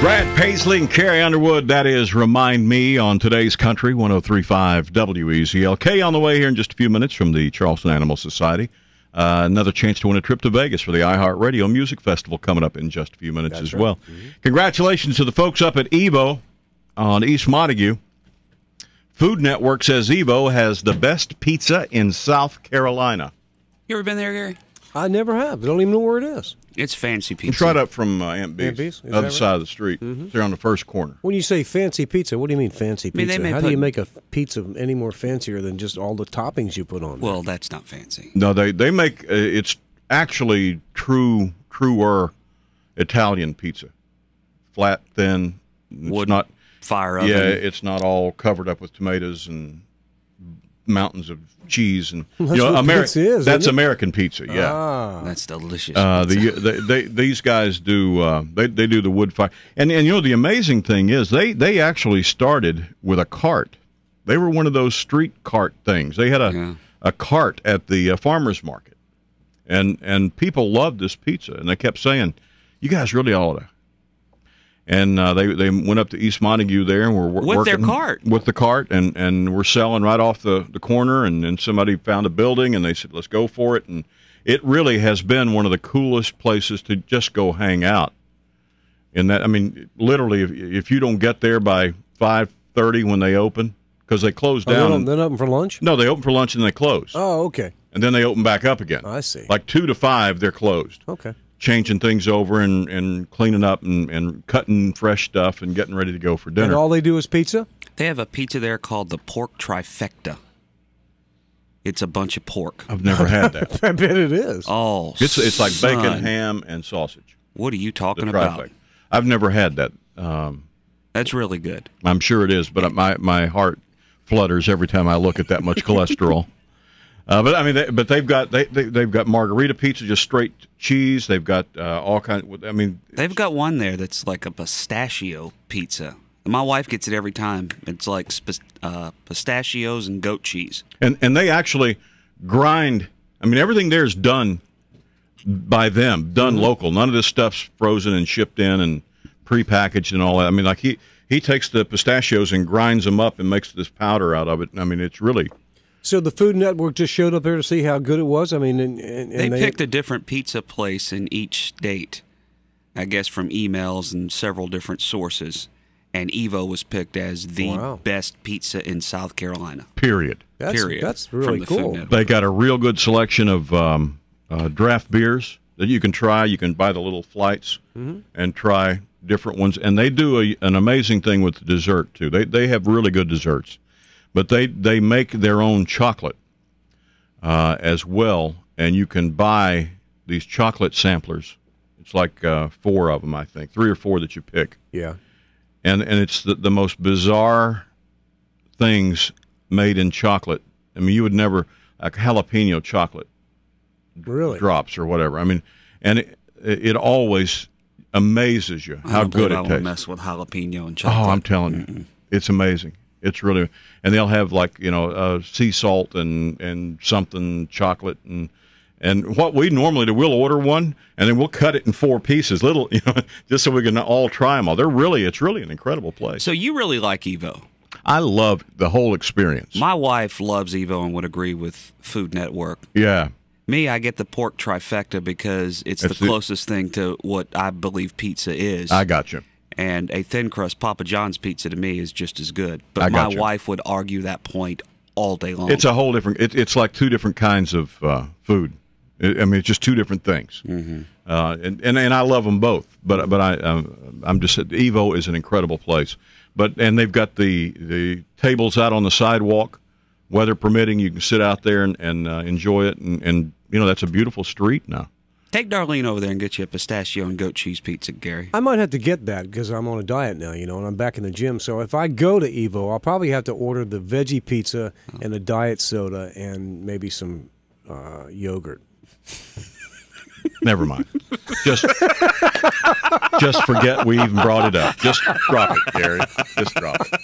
Brad Paisley and Carrie Underwood, that is Remind Me on today's Country 103.5 WEZLK. On the way here in just a few minutes from the Charleston Animal Society. Another chance to win a trip to Vegas for the iHeartRadio Music Festival coming up in just a few minutes as well. Mm-hmm. Congratulations to the folks up at EVO on East Montague. Food Network says EVO has the best pizza in South Carolina. You ever been there, Gary? I never have. I don't even know where it is. It's fancy pizza. It's right up from Aunt B's, other side of the street. Mm-hmm. They're on the first corner. When you say fancy pizza, what do you mean fancy pizza? How do you make a pizza any more fancier than just all the toppings you put on there? Well, that's not fancy. No, they make it's actually truer Italian pizza. Flat, thin. Wood, not fire oven. Yeah, it's not all covered up with tomatoes and mountains of cheese and that's what pizza is, that's American pizza. Yeah, that's delicious. These guys do they do the wood fire, and you know the amazing thing is they actually started with a cart. They were one of those street cart things. They had a cart at the farmers market, and people loved this pizza, and they kept saying, "You guys really ought to." And they went up to East Montague there and were working their cart. With the cart, and we're selling right off the corner, and then somebody found a building, and they said, let's go for it. And it really has been one of the coolest places to just go hang out. In that, I mean, literally, if you don't get there by 5:30 when they open, because they close down. They're open for lunch? No, they open for lunch and they close. Oh, okay. And then they open back up again. I see. Like 2 to 5, they're closed. Okay. Changing things over and cleaning up and cutting fresh stuff and getting ready to go for dinner. And all they do is pizza? They have a pizza there called the Pork Trifecta. It's a bunch of pork. I've never had that. I bet it is. Oh, it's like bacon, ham, and sausage. What are you talking about? I've never had that. That's really good. I'm sure it is, but my heart flutters every time I look at that much cholesterol. But I mean, they've got margarita pizza, just straight cheese. They've got all kinds. I mean, they've got one there that's like a pistachio pizza. My wife gets it every time. It's like pistachios and goat cheese. And they actually grind. I mean, everything there is done by them, done local. None of this stuff's frozen and shipped in and prepackaged and all that. I mean, like he takes the pistachios and grinds them up and makes this powder out of it. I mean, it's really. So the Food Network just showed up there to see how good it was? I mean, and they picked a different pizza place in each state, I guess from emails and several different sources, and EVO was picked as the best pizza in South Carolina. Period. That's really cool. They got a real good selection of draft beers that you can try. You can buy the little flights and try different ones, and they do an amazing thing with the dessert, too. They have really good desserts. But they make their own chocolate as well, and you can buy these chocolate samplers. It's like 4 of them, I think, 3 or 4 that you pick. Yeah. And it's the most bizarre things made in chocolate. I mean, you would never, like jalapeno chocolate drops or whatever. I mean, and it always amazes you how good it tastes. I won't mess with jalapeno and chocolate. Oh, I'm telling you, it's amazing. It's really, and they'll have like sea salt and something chocolate and what we normally do, we'll order one and then we'll cut it in 4 pieces, little just so we can all try them all. It's really an incredible place. So you really like EVO? I love the whole experience. My wife loves EVO and would agree with Food Network. Yeah. Me, I get the pork trifecta because it's the closest thing to what I believe pizza is. I got you. And a thin crust Papa John's pizza to me is just as good. But my wife would argue that point all day long. It's a whole different. It's like 2 different kinds of food. I mean, it's just 2 different things. Mm-hmm. And I love them both. But I'm just EVO is an incredible place. And they've got the tables out on the sidewalk, weather permitting. You can sit out there and enjoy it. And that's a beautiful street now. Take Darlene over there and get you a pistachio and goat cheese pizza, Gary. I might have to get that because I'm on a diet now, and I'm back in the gym. So if I go to EVO, I'll probably have to order the veggie pizza and a diet soda and maybe some yogurt. Never mind. Just forget we even brought it up. Just drop it, Gary. Just drop it.